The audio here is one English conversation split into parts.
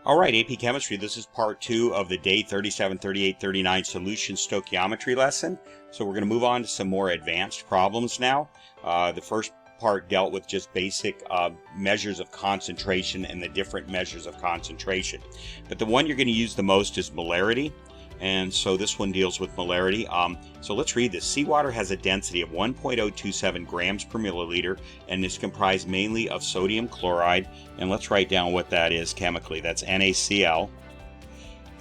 All right, AP Chemistry, this is part 2 of the day 37, 38, 39 solution stoichiometry lesson. So we're going to move on to some more advanced problems now. The first part dealt with just basic measures of concentration and the different measures of concentration. But the one you're going to use the most is molarity. And so this one deals with molarity. So let's read this. Seawater has a density of 1.027 grams per milliliter and is comprised mainly of sodium chloride. And let's write down what that is chemically. That's NaCl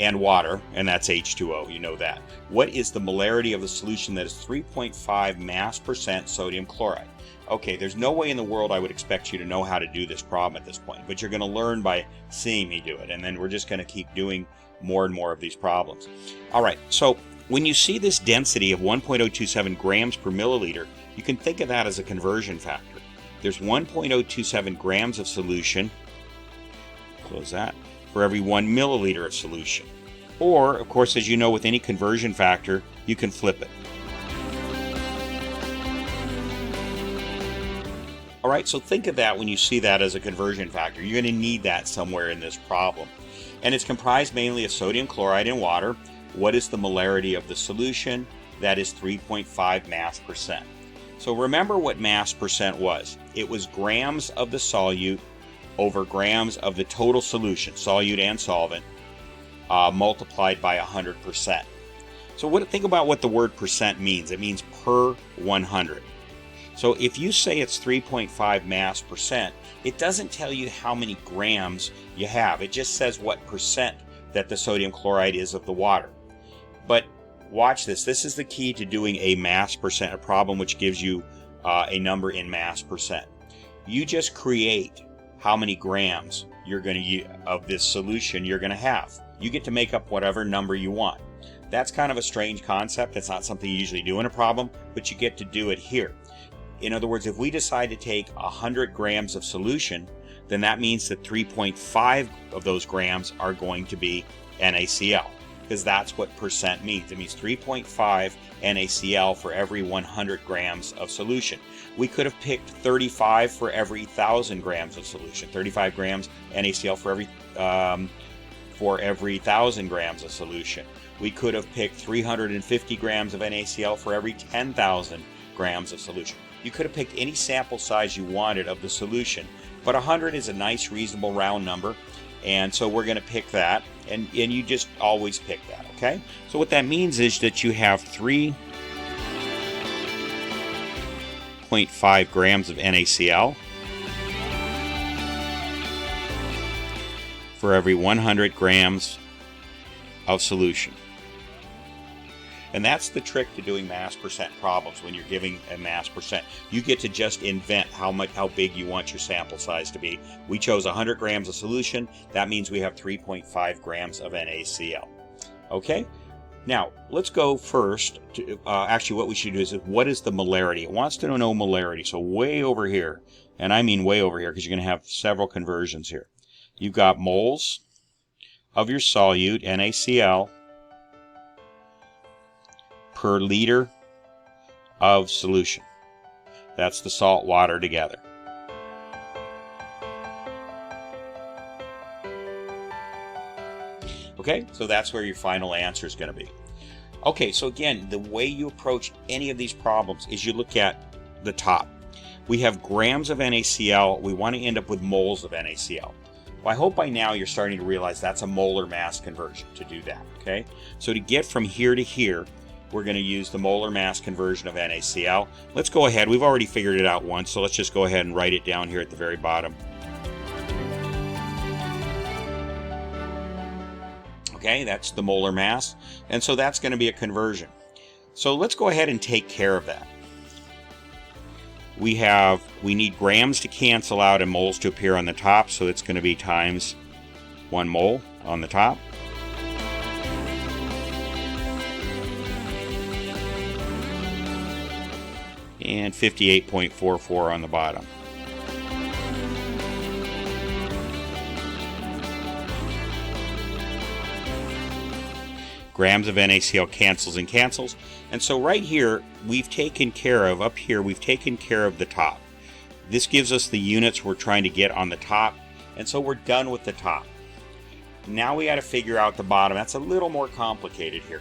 and water, and that's H2O. You know that. What is the molarity of the solution that is 3.5 mass percent sodium chloride? Okay, there's no way in the world I would expect you to know how to do this problem at this point, but you're going to learn by seeing me do it, and then we're just going to keep doing more and more of these problems. All right, so when you see this density of 1.027 grams per milliliter, you can think of that as a conversion factor. There's 1.027 grams of solution, close that, for every 1 milliliter of solution. Or, of course, as you know, with any conversion factor, you can flip it. All right, so think of that when you see that as a conversion factor. You're going to need that somewhere in this problem. And it's comprised mainly of sodium chloride and water. What is the molarity of the solution? That is 3.5 mass percent. So remember what mass percent was. It was grams of the solute over grams of the total solution, solute and solvent, multiplied by 100%. So think about what the word percent means. It means per 100. So if you say it's 3.5 mass percent, it doesn't tell you how many grams you have. It just says what percent that the sodium chloride is of the water. But watch this. This is the key to doing a mass percent, a problem which gives you a number in mass percent. You just create how many grams you're going to of this solution you're going to have. You get to make up whatever number you want. That's kind of a strange concept. It's not something you usually do in a problem, but you get to do it here. In other words, if we decide to take 100 grams of solution, then that means that 3.5 of those grams are going to be NaCl, because that's what percent means. It means 3.5 NaCl for every 100 grams of solution. We could have picked 35 for every 1,000 grams of solution, 35 grams NaCl for every 1,000 grams of solution. We could have picked 350 grams of NaCl for every 10,000 grams of solution. You could have picked any sample size you wanted of the solution, but 100 is a nice, reasonable round number, and so we're going to pick that, and you just always pick that, okay? So what that means is that you have 3.5 grams of NaCl for every 100 grams of solution. And that's the trick to doing mass percent problems when you're giving a mass percent. You get to just invent how big you want your sample size to be. We chose 100 grams of solution. That means we have 3.5 grams of NaCl. Okay? Now, let's go first to, actually what we should do is what is the molarity? It wants to know molarity. So way over here, and I mean way over here because you're going to have several conversions here. You've got moles of your solute, NaCl, per liter of solution. That's the salt water together. Okay, so that's where your final answer is going to be. Okay, so again, the way you approach any of these problems is you look at the top. We have grams of NaCl. We want to end up with moles of NaCl. Well, I hope by now you're starting to realize that's a molar mass conversion to do that. Okay, so to get from here to here, we're going to use the molar mass conversion of NaCl. Let's go ahead. We've already figured it out once, so let's just go ahead and write it down here at the very bottom. Okay, that's the molar mass, and so that's going to be a conversion. So let's go ahead and take care of that. We need grams to cancel out and moles to appear on the top, so it's going to be times 1 mole on the top. And 58.44 on the bottom. Grams of NaCl cancels and cancels. And so right here, we've taken care of, up here, we've taken care of the top. This gives us the units we're trying to get on the top. And so we're done with the top. Now we got to figure out the bottom. That's a little more complicated here.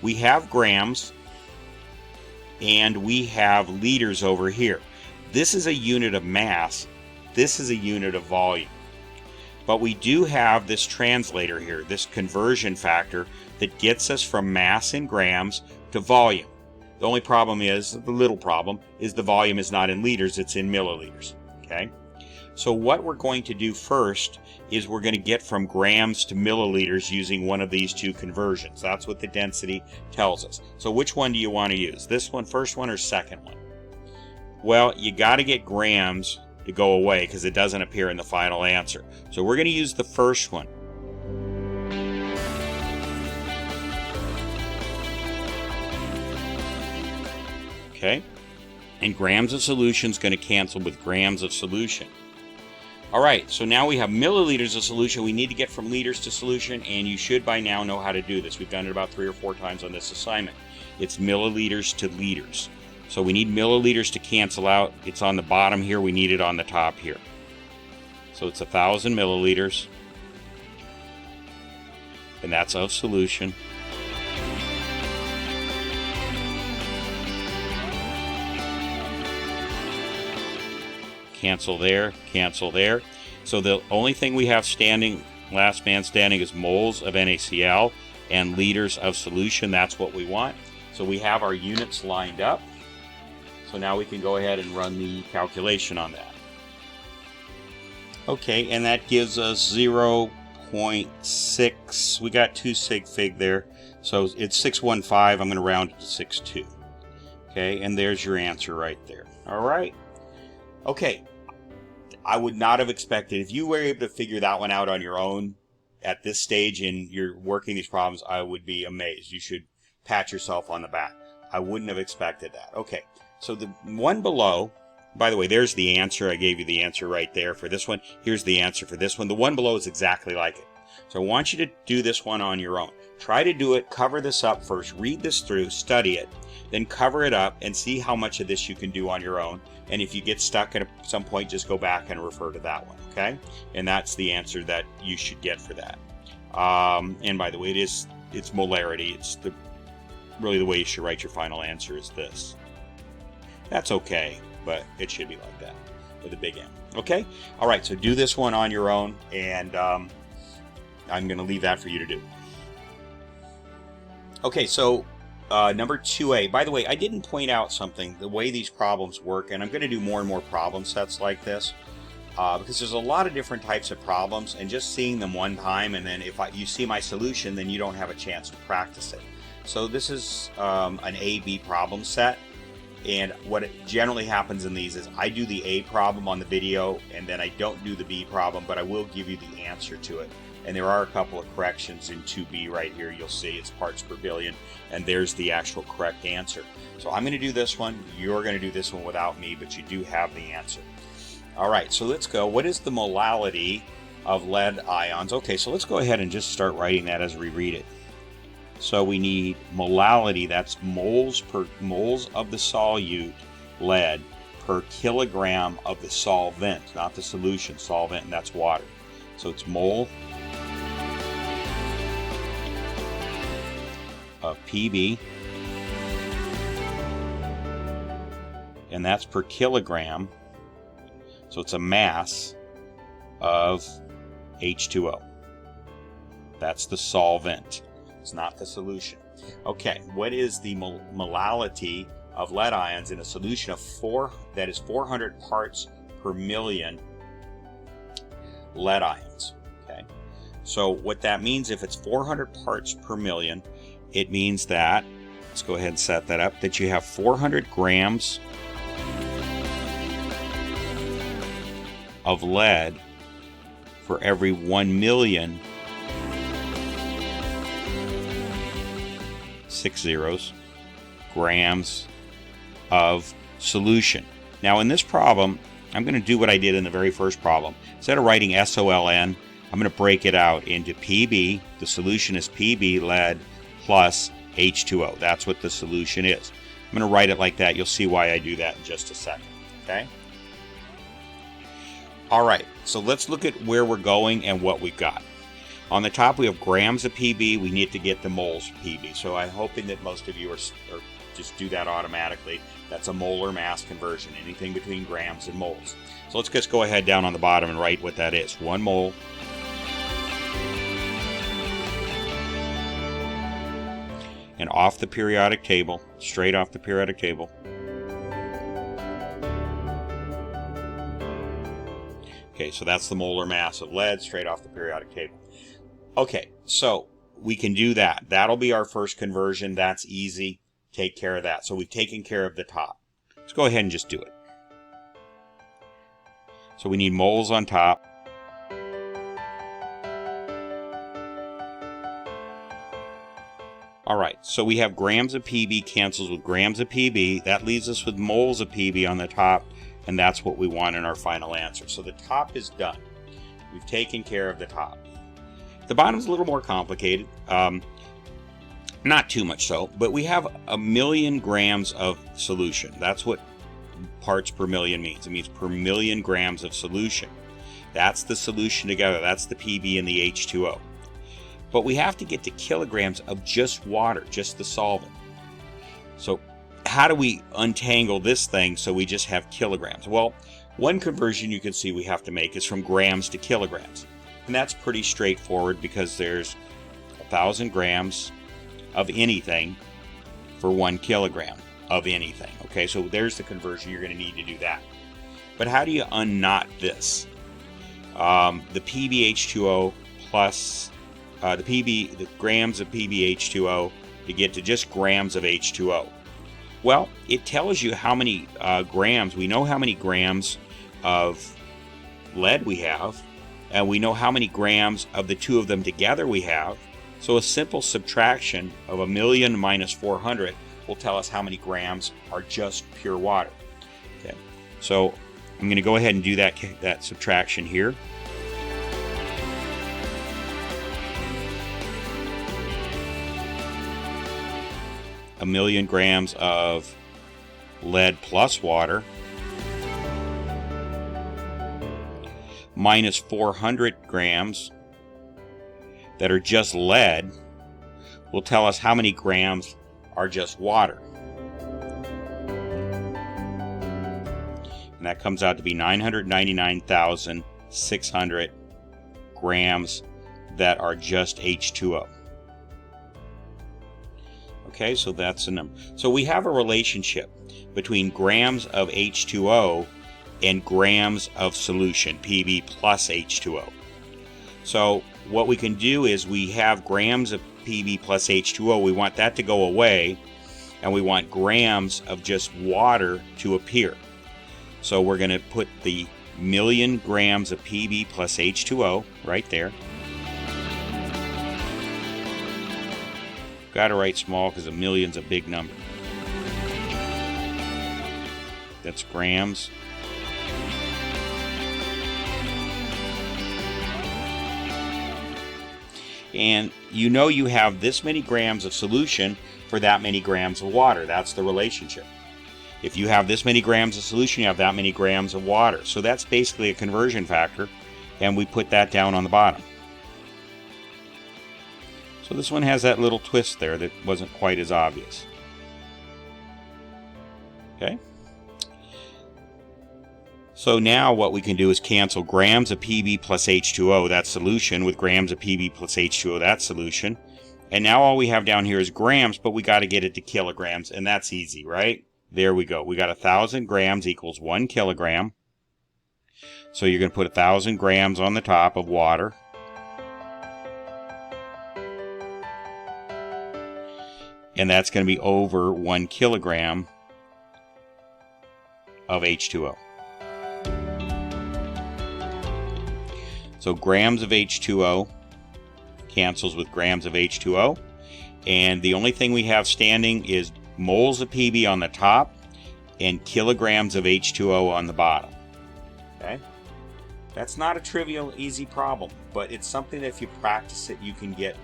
We have grams and we have liters over here. This is a unit of mass. This is a unit of volume. But we do have this translator here, this conversion factor that gets us from mass in grams to volume. The only problem is, the little problem, is the volume is not in liters, it's in milliliters. Okay? So what we're going to do first is we're going to get from grams to milliliters using one of these two conversions. That's what the density tells us. So which one do you want to use? This one, first one, or second one? Well, you got to get grams to go away because it doesn't appear in the final answer. So we're going to use the first one. Okay? And grams of solution is going to cancel with grams of solution. All right, so now we have milliliters of solution. We need to get from liters to solution, and you should by now know how to do this. We've done it about 3 or 4 times on this assignment. It's milliliters to liters. So we need milliliters to cancel out. It's on the bottom here. We need it on the top here. So it's 1,000 milliliters, and that's of solution. Cancel there, cancel there. So the only thing we have standing, last man standing, is moles of NaCl and liters of solution. That's what we want. So we have our units lined up. So now we can go ahead and run the calculation on that. Okay, and that gives us 0.6. We got 2 sig fig there. So it's 615. I'm going to round it to 62. Okay, and there's your answer right there. All right. Okay, I would not have expected, if you were able to figure that one out on your own at this stage and you're working these problems, I would be amazed. You should pat yourself on the back. I wouldn't have expected that. Okay, so the one below, by the way, there's the answer. I gave you the answer right there for this one. Here's the answer for this one. The one below is exactly like it. So I want you to do this one on your own. Try to do it, cover this up first, read this through, study it, then cover it up and see how much of this you can do on your own. And if you get stuck at some point, just go back and refer to that one, okay? And that's the answer that you should get for that. And by the way, it's molarity. It's really the way you should write your final answer is this. That's okay, but it should be like that with a big M, okay? All right, so do this one on your own, and I'm going to leave that for you to do. Okay, so number 2A. By the way, I didn't point out something, the way these problems work, and I'm going to do more and more problem sets like this because there's a lot of different types of problems, and just seeing them one time, and then if you see my solution, then you don't have a chance to practice it. So this is an A-B problem set, and what generally happens in these is I do the A problem on the video, and then I don't do the B problem, but I will give you the answer to it. And there are a couple of corrections in 2B right here. You'll see it's parts per billion, and there's the actual correct answer. So I'm going to do this one. You're going to do this one without me, but you do have the answer. All right, so let's go. What is the molality of lead ions? Okay, so let's go ahead and just start writing that as we read it. So we need molality, that's moles of the solute lead per kilogram of the solvent, not the solution, solvent, and that's water. So it's mole of Pb, and that's per kilogram, so it's a mass of H2O. That's the solvent, it's not the solution. Okay, what is the molality of lead ions in a solution of 400 parts per million lead ions? Okay, so what that means, if it's 400 parts per million, it means that, let's go ahead and set that up, that you have 400 grams of lead for every 1 million 60 grams of solution. Now in this problem, I'm going to do what I did in the very first problem. Instead of writing SOLN, I'm going to break it out into PB. The solution is PB lead plus H2O. That's what the solution is. I'm going to write it like that. You'll see why I do that in just a second. Okay? All right, so let's look at where we're going and what we've got. On the top we have grams of PB. We need to get the moles of PB. So I'm hoping that most of you are just do that automatically. That's a molar mass conversion, anything between grams and moles. So let's just go ahead down on the bottom and write what that is. 1 mole and off the periodic table, straight off the periodic table, okay, so that's the molar mass of lead straight off the periodic table. Okay, so we can do that. That'll be our first conversion. That's easy. Take care of that. So we've taken care of the top. Let's go ahead and just do it. So we need moles on top. Alright, so we have grams of PB cancels with grams of PB. That leaves us with moles of PB on the top, and that's what we want in our final answer. So the top is done. We've taken care of the top. The bottom's a little more complicated. Not too much so, but we have 1,000,000 grams of solution. That's what parts per million means. It means per million grams of solution. That's the solution together. That's the PB and the H2O. But we have to get to kilograms of just water, just the solvent. So how do we untangle this thing so we just have kilograms? Well, one conversion you can see we have to make is from grams to kilograms. And that's pretty straightforward because there's 1,000 grams of anything for 1 kilogram of anything. Okay, so there's the conversion. You're going to need to do that. But how do you unknot this? The PbH2O plus the grams of PbH2O to get to just grams of H2O. Well, it tells you how many grams. We know how many grams of lead we have, and we know how many grams of the two of them together we have. So a simple subtraction of 1,000,000 minus 400 will tell us how many grams are just pure water. Okay, so I'm going to go ahead and do that subtraction here. A 1,000,000 grams of lead plus water minus 400 grams that are just lead will tell us how many grams are just water. And that comes out to be 999,600 grams that are just H2O. Okay, so that's a number. So we have a relationship between grams of H2O and grams of solution, PB plus H2O. So what we can do is we have grams of PB plus H2O. We want that to go away, and we want grams of just water to appear. So we're going to put the 1,000,000 grams of PB plus H2O right there. Got to write small because 1,000,000's a big number. That's grams. And you know you have this many grams of solution for that many grams of water. That's the relationship. If you have this many grams of solution, you have that many grams of water. So that's basically a conversion factor, and we put that down on the bottom. So this one has that little twist there that wasn't quite as obvious. Okay? So now what we can do is cancel grams of PB plus H2O, that's solution, with grams of PB plus H2O, that's solution. And now all we have down here is grams, but we got to get it to kilograms, and that's easy, right? There we go. We got 1,000 grams equals 1 kilogram. So you're going to put 1,000 grams on the top of water. And that's going to be over 1 kilogram of H2O. So grams of H2O cancels with grams of H2O. And the only thing we have standing is moles of PB on the top and kilograms of H2O on the bottom. Okay? That's not a trivial, easy problem, but it's something that if you practice it, you can get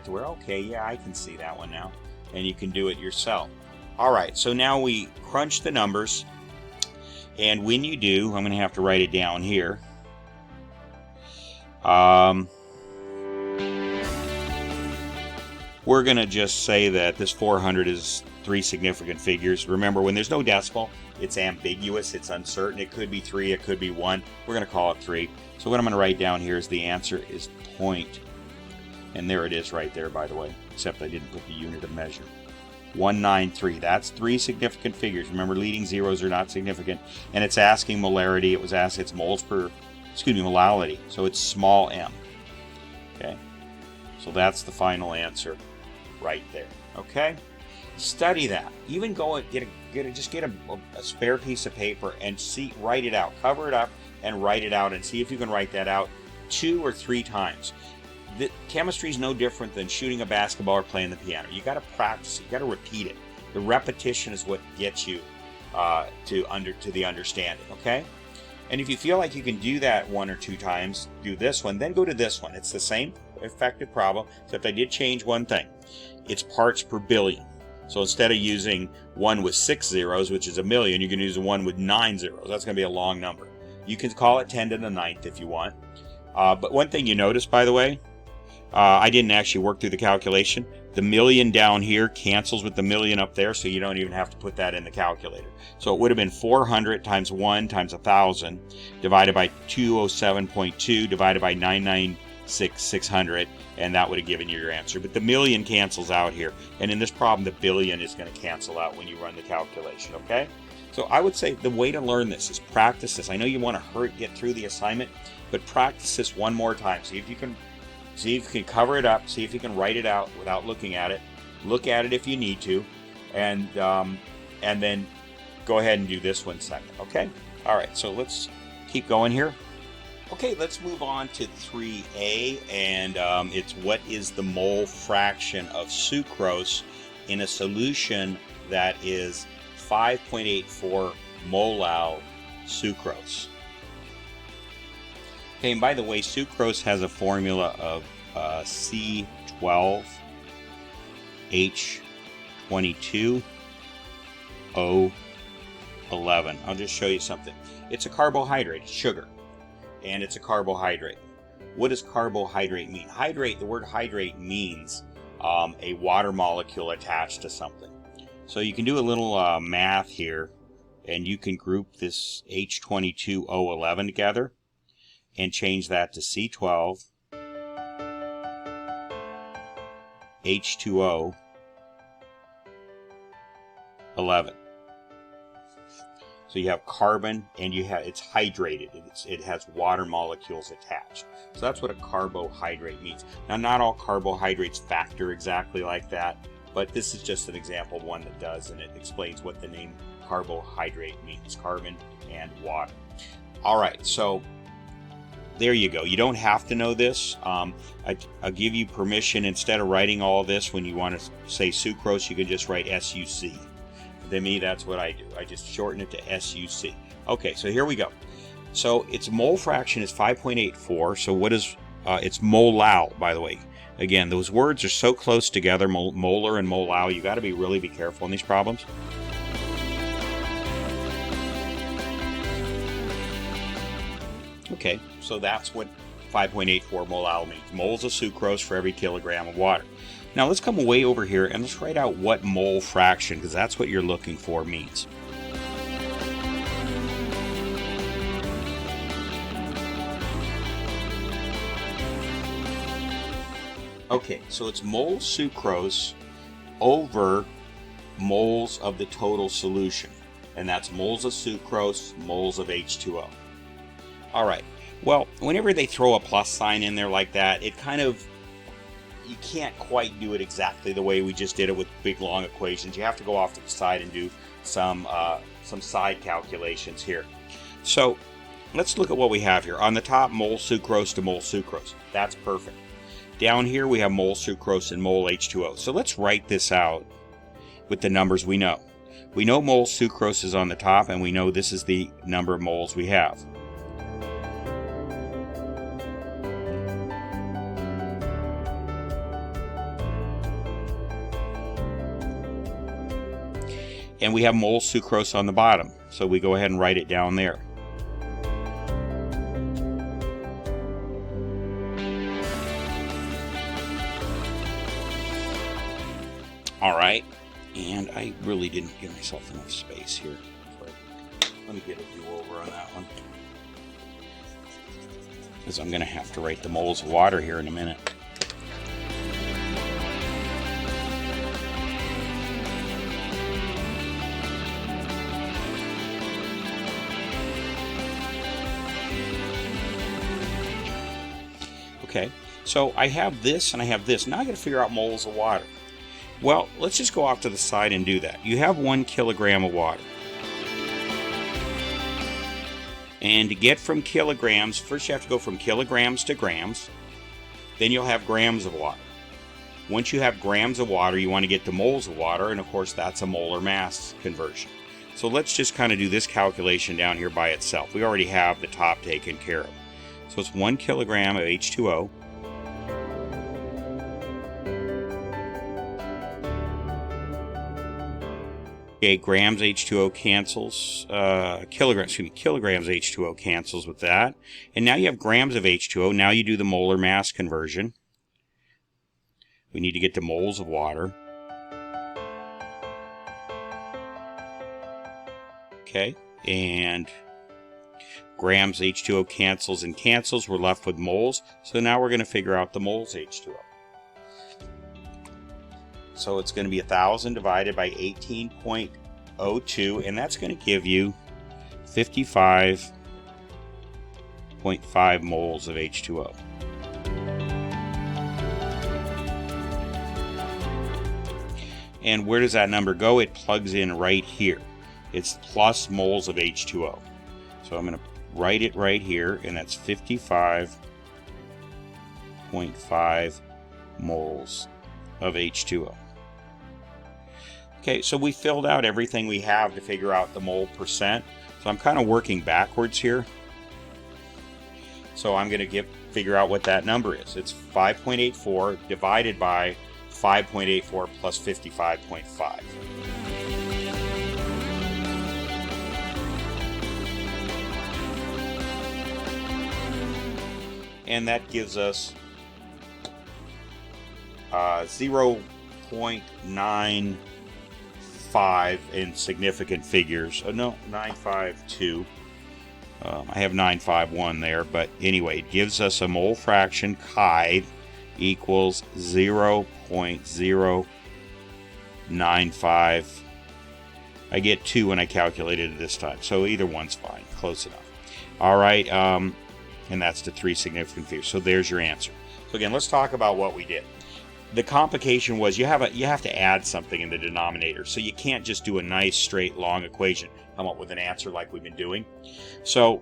to where, okay, yeah, I can see that one now. And you can do it yourself. All right, so now we crunch the numbers. And when you do, I'm going to have to write it down here. we're going to just say that this 400 is 3 significant figures. Remember, when there's no decimal, it's ambiguous, it's uncertain. It could be 3, it could be 1. We're going to call it 3. So what I'm going to write down here is the answer is point. And there it is right there, by the way, except I didn't put the unit of measure. 193. That's 3 significant figures. Remember, leading zeros are not significant. And it's asking molarity. It was asked its moles per, molality. So it's small m. Okay? So that's the final answer right there. Okay? Study that. Even go and get a spare piece of paper and write it out. Cover it up and write it out and see if you can write that out 2 or 3 times. Chemistry is no different than shooting a basketball or playing the piano. You got to practice it. You got to repeat it. The repetition is what gets you to the understanding. Okay? And if you feel like you can do that 1 or 2 times, do this one, then go to this one. It's the same effective problem, except I did change one thing. It's parts per billion. So instead of using 1 with 6 zeros, which is a million, you can use 1 with 9 zeros. That's going to be a long number. You can call it 10 to the 9th if you want. But one thing you notice, by the way, I didn't actually work through the calculation. The million down here cancels with the million up there, so you don't even have to put that in the calculator. So it would have been 400 times 1 times 1,000 divided by 207.2 divided by 996,600, and that would have given you your answer. But the million cancels out here, and in this problem, the billion is going to cancel out when you run the calculation, okay? So I would say the way to learn this is practice this. I know you want to get through the assignment, but practice this one more time. See if you can cover it up. See if you can write it out without looking at it. Look at it if you need to, and then go ahead and do this one second. Okay. All right. So let's keep going here. Okay. Let's move on to 3A, and it's what is the mole fraction of sucrose in a solution that is 5.84 molar sucrose. Okay, and by the way, sucrose has a formula of C12H22O11. I'll just show you something. It's a carbohydrate, sugar, and it's a carbohydrate. What does carbohydrate mean? Hydrate, the word hydrate means a water molecule attached to something. So you can do a little math here, and you can group this H22O11 together and change that to C12 H2O 11. So you have carbon, and it's hydrated. It has water molecules attached. So that's what a carbohydrate means. Now, not all carbohydrates factor exactly like that, but this is just an example of one that does, and it explains what the name carbohydrate means: carbon and water. All right, so there you go. You don't have to know this. I'll give you permission, instead of writing all this, when you want to say sucrose, you can just write SUC. To me, that's what I do. I just shorten it to SUC. Okay, so here we go. So its mole fraction is 5.84. So what is it's molal, by the way. Again, those words are so close together, molar and molal. You got to really be careful in these problems. Okay, so that's what 5.84 molal means. Moles of sucrose for every kilogram of water. Now let's come way over here and let's write out what mole fraction, because that's what you're looking for, means. Okay, so it's moles sucrose over moles of the total solution. And that's moles of sucrose, moles of H2O. All right, well, whenever they throw a plus sign in there like that, it kind of, you can't quite do it exactly the way we just did it with big long equations. You have to go off to the side and do some side calculations here. So let's look at what we have here. On the top, mole sucrose to mole sucrose. That's perfect. Down here we have mole sucrose and mole H2O. So let's write this out with the numbers we know. We know mole sucrose is on the top, and we know this is the number of moles we have. And we have mole sucrose on the bottom, so we go ahead and write it down there. All right, and I really didn't give myself enough space here. Let me get a do-over on that one, because I'm going to have to write the moles of water here in a minute. Okay, so I have this and I have this. Now I got to figure out moles of water. Well, let's just go off to the side and do that. You have 1 kilogram of water. And to get from kilograms, first you have to go from kilograms to grams. Then you'll have grams of water. Once you have grams of water, you want to get to moles of water, and of course that's a molar mass conversion. So let's just kind of do this calculation down here by itself. We already have the top taken care of. So it's 1 kilogram of H2O. Okay, grams H2O cancels, kilograms H2O cancels with that. And now you have grams of H2O. Now you do the molar mass conversion. We need to get to moles of water. Okay, and grams H2O cancels and cancels. We're left with moles. So now we're going to figure out the moles H2O. So it's going to be 1,000 divided by 18.02, and that's going to give you 55.5 moles of H2O. And where does that number go? It plugs in right here. It's plus moles of H2O. So I'm going to write it right here, and that's 55.5 moles of H2O. Okay, so we filled out everything we have to figure out the mole percent. So I'm kind of working backwards here. So I'm going to figure out what that number is. It's 5.84 divided by 5.84 plus 55.5. And that gives us 0.95 in significant figures. Oh no, 952. I have 951 there, but anyway, it gives us a mole fraction chi equals 0.095. I get 2 when I calculated it this time, so either one's fine, close enough. All right, and that's the 3 significant figures. So there's your answer. So again, let's talk about what we did. The complication was you have to add something in the denominator, so you can't just do a nice straight long equation, come up with an answer like we've been doing. So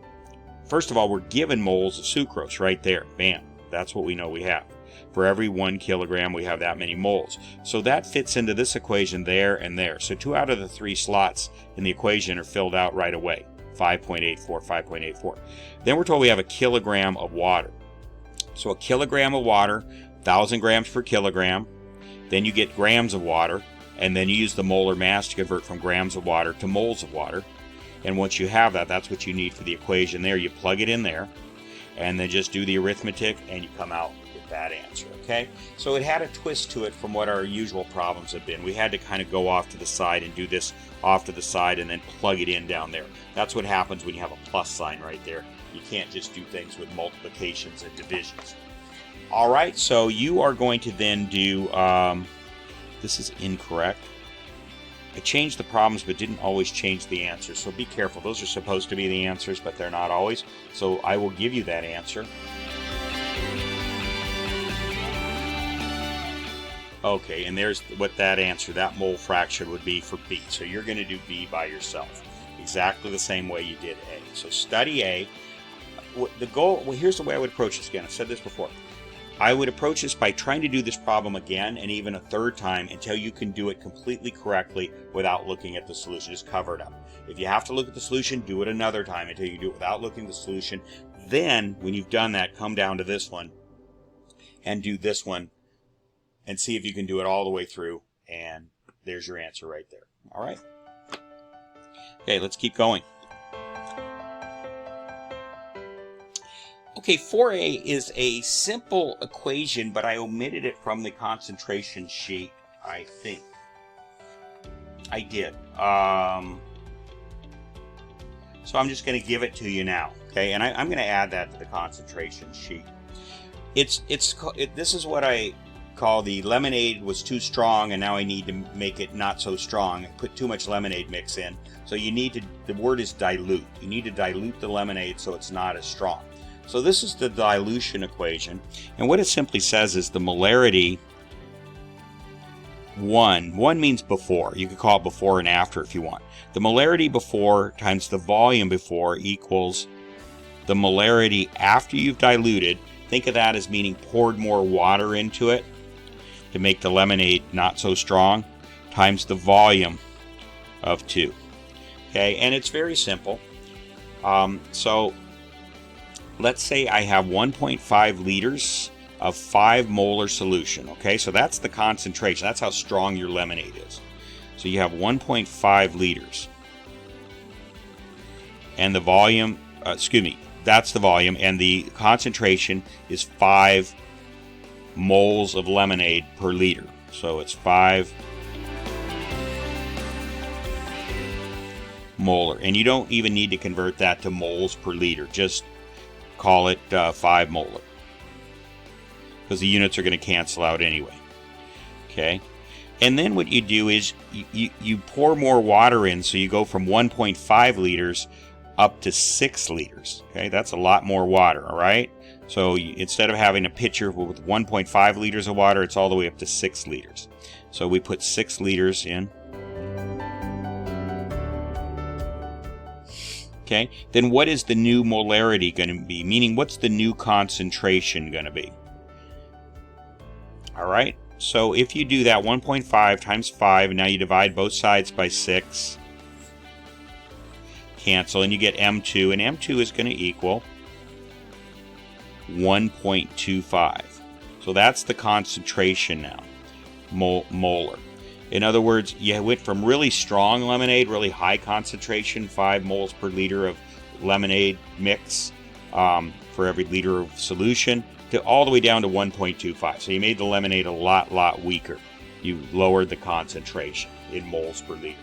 first of all, we're given moles of sucrose right there. Bam, that's what we know we have. For every 1 kilogram, we have that many moles. So that fits into this equation there and there. So 2 out of the 3 slots in the equation are filled out right away. 5.84, 5.84. Then we're told we have a kilogram of water. So a kilogram of water, 1,000 grams per kilogram. Then you get grams of water, and then you use the molar mass to convert from grams of water to moles of water. And once you have that, that's what you need for the equation there. You plug it in there, and then just do the arithmetic, and you come out with that answer, okay? So it had a twist to it from what our usual problems have been. We had to kind of go off to the side and do this off to the side and then plug it in down there. That's what happens when you have a plus sign right there. You can't just do things with multiplications and divisions. All right, so you are going to then do, this is incorrect. I changed the problems but didn't always change the answers, so be careful. Those are supposed to be the answers, but they're not always. So I will give you that answer. Okay, and there's what that answer, that mole fraction would be for B. So you're going to do B by yourself, exactly the same way you did A. So study A. The goal, well, here's the way I would approach this again. I've said this before. I would approach this by trying to do this problem again and even a third time until you can do it completely correctly without looking at the solution. Just cover it up. If you have to look at the solution, do it another time until you do it without looking at the solution. Then, when you've done that, come down to this one and do this one and see if you can do it all the way through. And there's your answer right there. All right. Okay, let's keep going. Okay, 4a is a simple equation, but I omitted it from the concentration sheet, I think. I did. So I'm just going to give it to you now, okay? And I'm going to add that to the concentration sheet. This is what I call the lemonade was too strong, and now I need to make it not so strong. I put too much lemonade mix in. So you need to, the word is dilute. You need to dilute the lemonade so it's not as strong. So this is the dilution equation. And what it simply says is the molarity, 1 means before. You could call it before and after if you want. The molarity before times the volume before equals the molarity after you've diluted. Think of that as meaning poured more water into it to make the lemonade not so strong, times the volume of 2. Okay, and it's very simple. So let's say I have 1.5 liters of 5 molar solution. Okay, so that's the concentration. That's how strong your lemonade is. So you have 1.5 liters. And the volume, that's the volume, and the concentration is 5 moles of lemonade per liter. So it's 5 molar. And you don't even need to convert that to moles per liter. Just call it 5 molar. Because the units are going to cancel out anyway. Okay. And then what you do is you pour more water in, so you go from 1.5 liters up to 6 liters. Okay, that's a lot more water, all right? So instead of having a pitcher with 1.5 liters of water, it's all the way up to 6 liters. So we put 6 liters in. Okay, then what is the new molarity going to be? Meaning, what's the new concentration going to be? All right. So if you do that, 1.5 times 5, and now you divide both sides by 6, cancel, and you get M2, and M2 is going to equal 1.25. So that's the concentration now, molar. In other words, you went from really strong lemonade, really high concentration, 5 moles per liter of lemonade mix for every liter of solution, to all the way down to 1.25. So you made the lemonade a lot weaker. You lowered the concentration in moles per liter.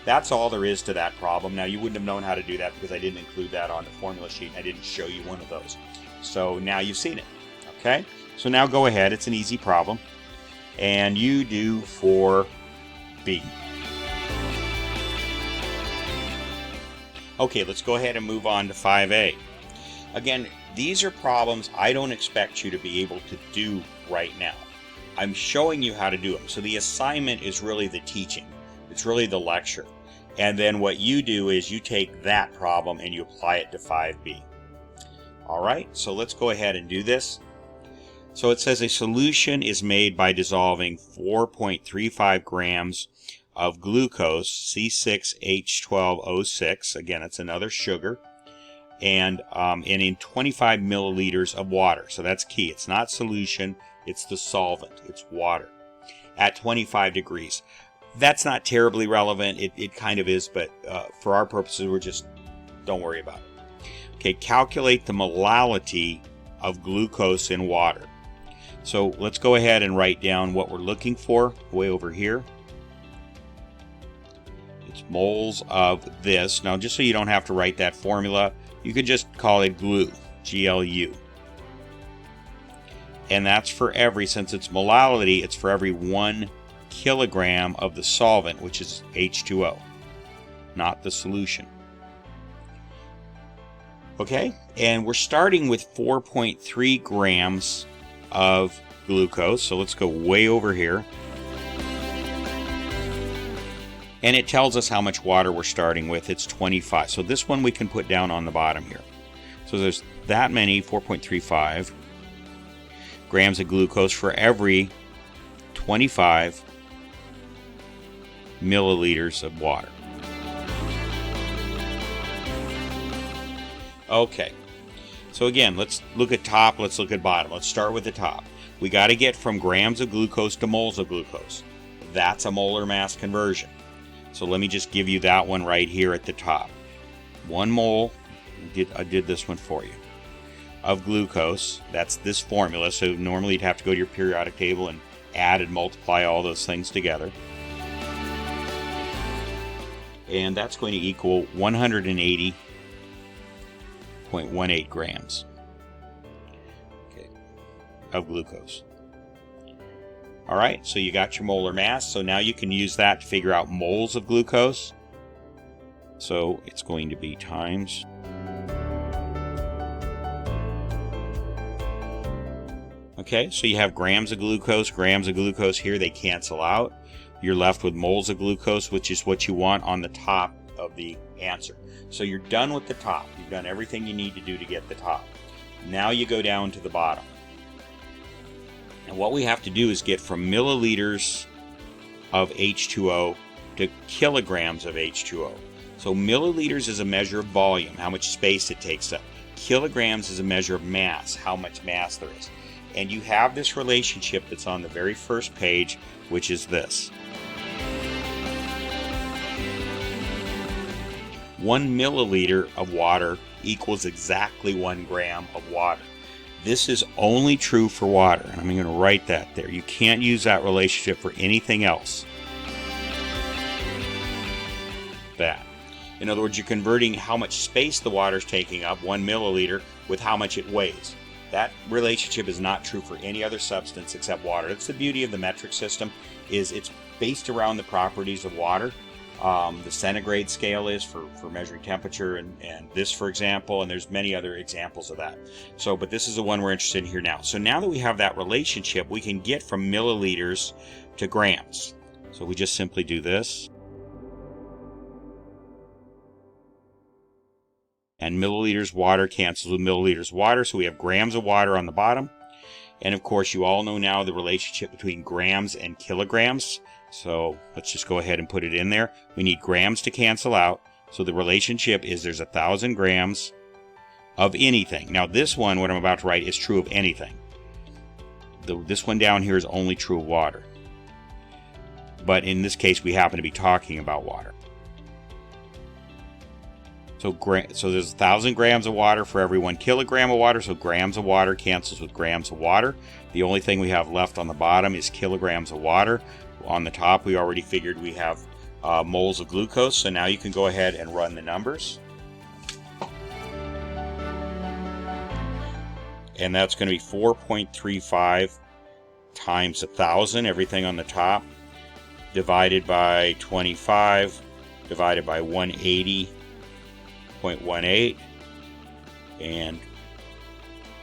That's all there is to that problem. Now, you wouldn't have known how to do that because I didn't include that on the formula sheet. I didn't show you one of those. So now you've seen it. Okay? So now go ahead. It's an easy problem. And you do 4B. Okay, let's go ahead and move on to 5A. Again, these are problems I don't expect you to be able to do right now. I'm showing you how to do them. So the assignment is really the teaching. It's really the lecture. And then what you do is you take that problem and you apply it to 5B. All right, so let's go ahead and do this. So it says a solution is made by dissolving 4.35 grams of glucose, C6H12O6. Again, it's another sugar. And in 25 milliliters of water. So that's key. It's not solution, it's the solvent. It's water at 25 degrees. That's not terribly relevant. It kind of is, but for our purposes, don't worry about it. Okay, calculate the molality of glucose in water. So let's go ahead and write down what we're looking for way over here. It's moles of this. Now, just so you don't have to write that formula, you could just call it glue, G-L-U. And that's for since it's molality, it's for every 1 kilogram of the solvent, which is H2O, not the solution. Okay, and we're starting with 4.3 grams of glucose, so let's go way over here. And it tells us how much water we're starting with. It's 25. So this one we can put down on the bottom here. So there's that many, 4.35 grams of glucose for every 25 milliliters of water. Okay. So again, let's look at top, let's look at bottom. Let's start with the top. We got to get from grams of glucose to moles of glucose. That's a molar mass conversion. So let me just give you that one right here at the top. 1 mole, I did this one for you, of glucose. That's this formula. So normally you'd have to go to your periodic table and add and multiply all those things together. and that's going to equal 180.18 grams of glucose. All right, so you got your molar mass, so now you can use that to figure out moles of glucose. So it's going to be times okay, so you have grams of glucose here, they cancel out. You're left with moles of glucose, which is what you want on the top of the answer. So you're done with the top. You've done everything you need to do to get the top. Now you go down to the bottom. And what we have to do is get from milliliters of H2O to kilograms of H2O. So milliliters is a measure of volume, how much space it takes up. Kilograms is a measure of mass, how much mass there is. And you have this relationship that's on the very first page, which is this. 1 milliliter of water equals exactly 1 gram of water. This is only true for water. I'm going to write that there. You can't use that relationship for anything else. That. In other words, you're converting how much space the water is taking up, 1 milliliter, with how much it weighs. That relationship is not true for any other substance except water. That's the beauty of the metric system, is it's based around the properties of water. The centigrade scale is for measuring temperature, and this, for example, and there's many other examples of that. So, but this is the one we're interested in here now. So now that we have that relationship, we can get from milliliters to grams. So we just simply do this. And milliliters water cancels with milliliters water, so we have grams of water on the bottom. And of course, you all know now the relationship between grams and kilograms. So let's just go ahead and put it in there. We need grams to cancel out. So the relationship is there's 1,000 grams of anything. Now this one, what I'm about to write, is true of anything. This one down here is only true of water. But in this case, we happen to be talking about water. So there's 1,000 grams of water for every 1 kilogram of water, so grams of water cancels with grams of water. The only thing we have left on the bottom is kilograms of water. On the top, we already figured we have moles of glucose, so now you can go ahead and run the numbers. And that's going to be 4.35 times 1,000, everything on the top, divided by 25, divided by 180.18, and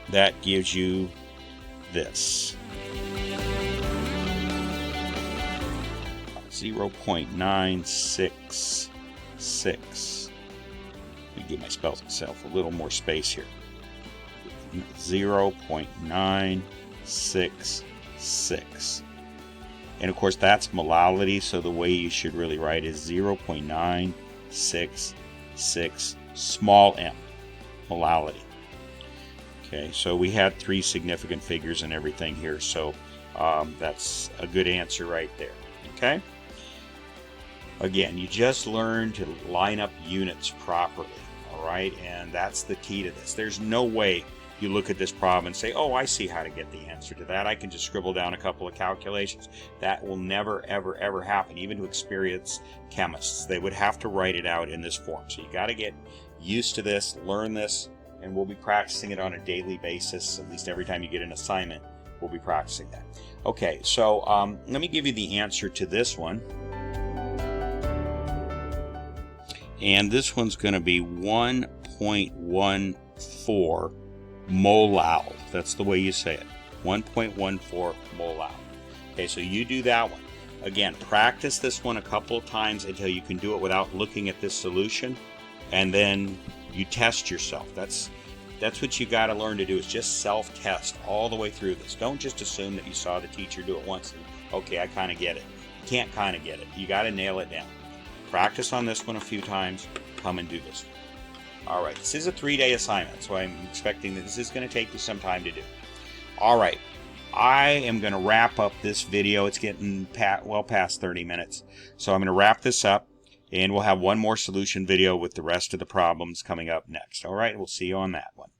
that gives you this. 0.966. Let me give my spelling self a little more space here. 0.966. And of course that's molality, so the way you should really write is 0.966 small m, molality. Okay, so we had 3 significant figures and everything here, so that's a good answer right there. Okay? Again, you just learn to line up units properly, all right? And that's the key to this. There's no way you look at this problem and say, oh, I see how to get the answer to that. I can just scribble down a couple of calculations. That will never, ever, ever happen, even to experienced chemists. They would have to write it out in this form. So you got to get used to this, learn this, and we'll be practicing it on a daily basis. At least every time you get an assignment, we'll be practicing that. Okay, so let me give you the answer to this one. And this one's going to be 1.14 molal. That's the way you say it. 1.14 molal. Okay, so you do that one. Again, practice this one a couple of times until you can do it without looking at this solution, and then you test yourself. That's what you got to learn to do, is just self-test all the way through this. Don't just assume that you saw the teacher do it once and, okay, I kind of get it. You can't kind of get it. You got to nail it down. Practice on this one a few times. Come and do this. All right, this is a 3-day assignment, so I'm expecting that this is going to take you some time to do. All right, I am going to wrap up this video. It's getting well past 30 minutes, so I'm going to wrap this up, and we'll have one more solution video with the rest of the problems coming up next. All right, we'll see you on that one.